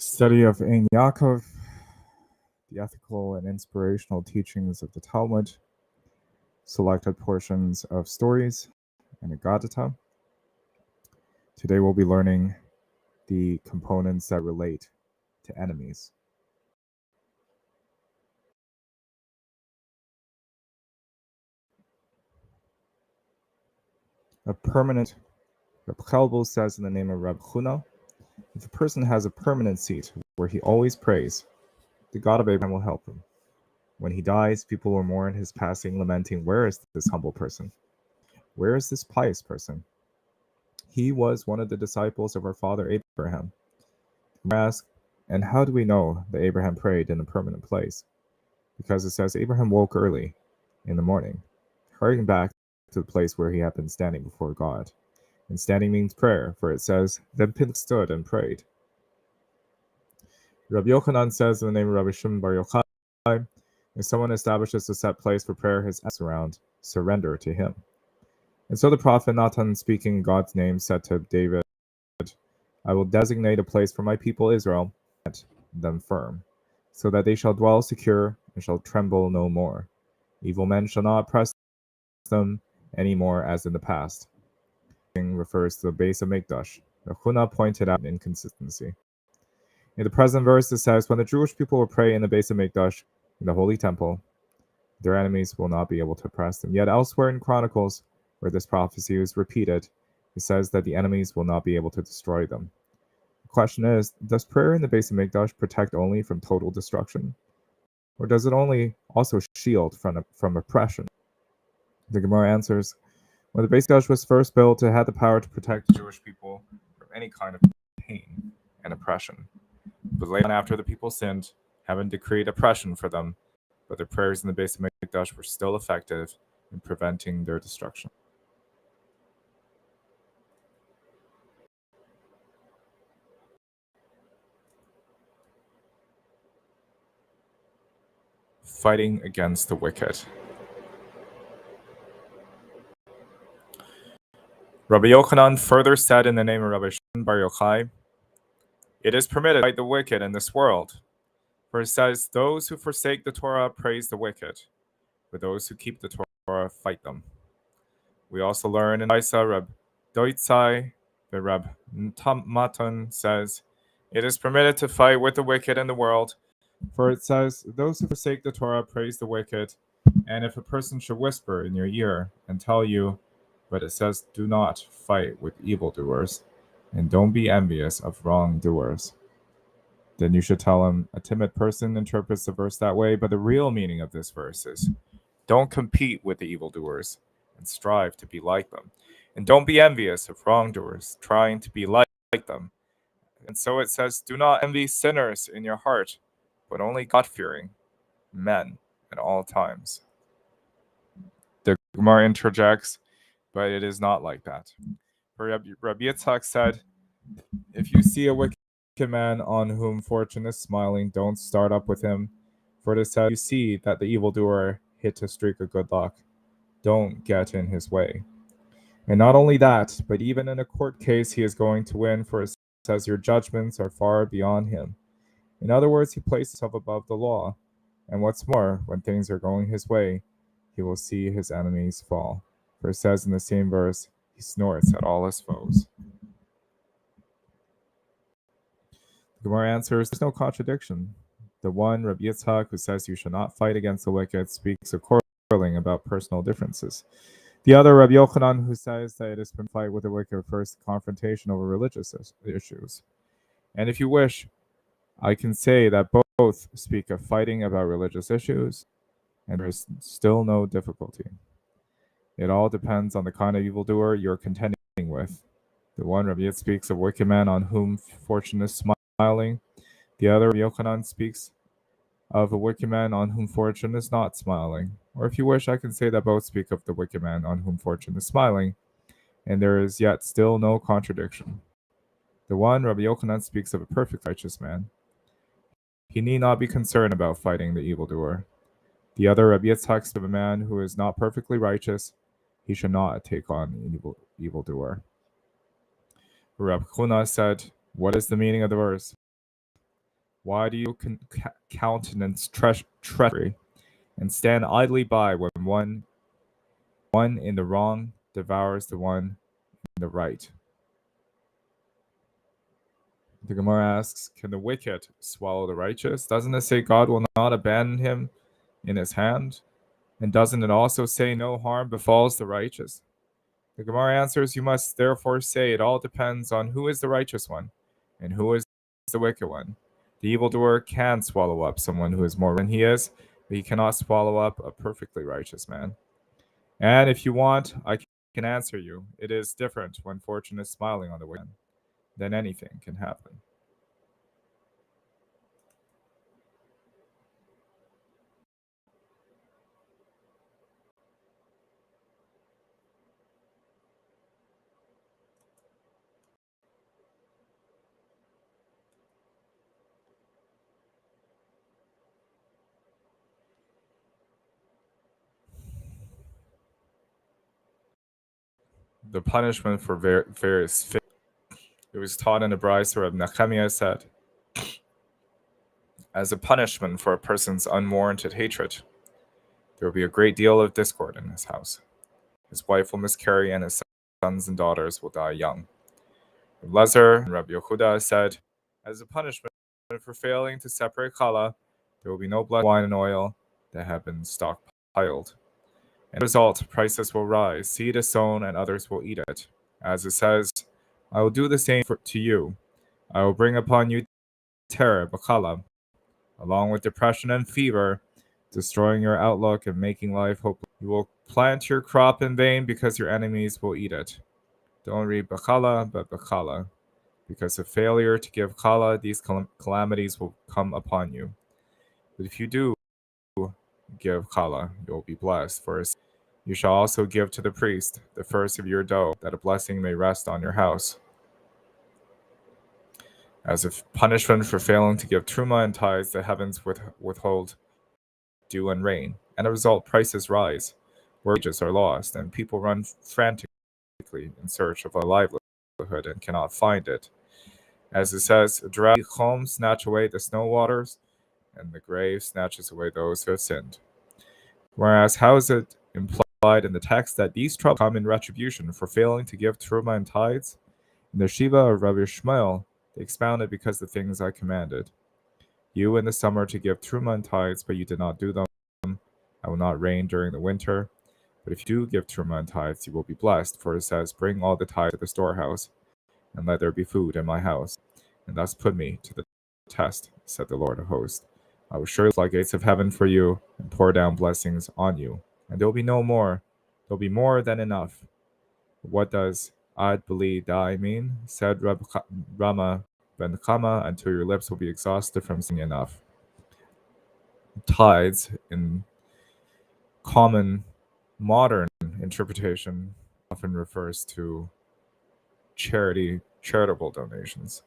Study of Ein Yaakov, the ethical and inspirational teachings of the Talmud, selected portions of stories, and Agadata. Today we'll be learning the components that relate to enemies. A permanent, Reb Chelbel says in the name of Reb Huna, if a person has a permanent seat where he always prays, the God of Abraham will help him. When he dies, people will mourn his passing, lamenting, where is this humble person? Where is this pious person? He was one of the disciples of our father Abraham. We ask, and how do we know that Abraham prayed in a permanent place? Because it says Abraham woke early in the morning, hurrying back to the place where he had been standing before God. And standing means prayer, for it says, then Pilate stood and prayed. Rabbi Yochanan says in the name of Rabbi Shimon Bar Yochai, if someone establishes a set place for prayer, his enemies around surrender to him. And so the prophet Nathan, speaking in God's name, said to David, I will designate a place for my people Israel, and set them firm, so that they shall dwell secure and shall tremble no more. Evil men shall not oppress them any more as in the past. Refers to the base of Mikdash. The Huna pointed out an inconsistency. In the present verse, it says, when the Jewish people will pray in the base of Mikdash, in the holy temple, their enemies will not be able to oppress them. Yet elsewhere in Chronicles, where this prophecy is repeated, it says that the enemies will not be able to destroy them. The question is, does prayer in the base of Mikdash protect only from total destruction? Or does it only also shield from oppression? The Gemara answers, when the base of Mikdash was first built, it had the power to protect the Jewish people from any kind of pain and oppression. But later on, after the people sinned, heaven decreed oppression for them, but their prayers in the base of Mikdash were still effective in preventing their destruction. Fighting against the wicked. Rabbi Yochanan further said in the name of Rabbi Shimon Bar Yochai, it is permitted to fight the wicked in this world, for it says, those who forsake the Torah praise the wicked, but those who keep the Torah fight them. We also learn in Isa, Reb Doitzai, the Reb Matan says, it is permitted to fight with the wicked in the world, for it says, those who forsake the Torah praise the wicked, and if a person should whisper in your ear and tell you, but it says, do not fight with evildoers, and don't be envious of wrongdoers. Then you should tell him, a timid person interprets the verse that way, but the real meaning of this verse is, don't compete with the evildoers, and strive to be like them. And don't be envious of wrongdoers, trying to be like them. And so it says, do not envy sinners in your heart, but only God-fearing men at all times. The Gemara interjects, but it is not like that. Rabbi Yitzhak said, if you see a wicked man on whom fortune is smiling, don't start up with him, for it is said, you see that the evildoer hit a streak of good luck. Don't get in his way. And not only that, but even in a court case, he is going to win, for it says your judgments are far beyond him. In other words, he places himself above the law. And what's more, when things are going his way, he will see his enemies fall. For it says in the same verse, he snorts at all his foes. The Gemara answers, there's no contradiction. The one, Rabbi Yitzhak, who says you should not fight against the wicked, speaks of quarreling about personal differences. The other, Rabbi Yochanan, who says that it is permitted to fight with the wicked, refers to confrontation over religious issues. And if you wish, I can say that both speak of fighting about religious issues, and there is still no difficulty. It all depends on the kind of evildoer you're contending with. The one, Rabbi Yitzhak, speaks of wicked men on whom fortune is smiling. The other, Rabbi Yochanan, speaks of a wicked man on whom fortune is not smiling. Or if you wish, I can say that both speak of the wicked man on whom fortune is smiling, and there is yet still no contradiction. The one, Rabbi Yochanan, speaks of a perfect righteous man. He need not be concerned about fighting the evildoer. The other, Rabbi Yitzhak, speaks of a man who is not perfectly righteous. He should not take on an evildoer. Rabbi Huna said, what is the meaning of the verse? Why do you countenance treachery and stand idly by when one in the wrong devours the one in the right? The Gemara asks, can the wicked swallow the righteous? Doesn't it say God will not abandon him in his hand? And doesn't it also say no harm befalls the righteous? The Gemara answers, you must therefore say it all depends on who is the righteous one and who is the wicked one. The evildoer can swallow up someone who is more than he is, but he cannot swallow up a perfectly righteous man. And if you want, I can answer you. It is different when fortune is smiling on the wicked. Then anything can happen. The punishment for various faiths. It was taught in the Brisa of Nehemiah said, as a punishment for a person's unwarranted hatred, there will be a great deal of discord in his house. His wife will miscarry, and his sons and daughters will die young. Lezer and Rabbi Yehuda said, as a punishment for failing to separate challah, there will be no blood, wine, and oil that have been stockpiled. And as a result, prices will rise. Seed is sown, and others will eat it. As it says, I will do the same to you. I will bring upon you terror, bakala, along with depression and fever, destroying your outlook and making life hopeless. You will plant your crop in vain because your enemies will eat it. Don't read bakala, but bakala. Because of failure to give kala, these calamities will come upon you. But if you do give kala, you will be blessed. For you shall also give to the priest the first of your dough, that a blessing may rest on your house. As a punishment for failing to give truma and tithes, the heavens withhold dew and rain, and as a result, prices rise, wages are lost, and people run frantically in search of a livelihood and cannot find it. As it says, drought homes snatch away the snow waters, and the grave snatches away those who have sinned. Whereas, how is it implied in the text that these troubles come in retribution for failing to give truma and tithes? In the Shiva of Rabbi Shmuel, they expounded because the things I commanded. You in the summer to give truma and tithes, but you did not do them. I will not rain during the winter. But if you do give truma and tithes, you will be blessed. For it says, bring all the tithes to the storehouse, and let there be food in my house. And thus put me to the test, said the Lord of hosts. I will surely the gates of heaven for you, and pour down blessings on you. And there will be no more. There will be more than enough. What does Ad Beli Dai mean? Said Rama ben Chama, until your lips will be exhausted from saying enough. Tithes, in common modern interpretation, often refers to charitable donations.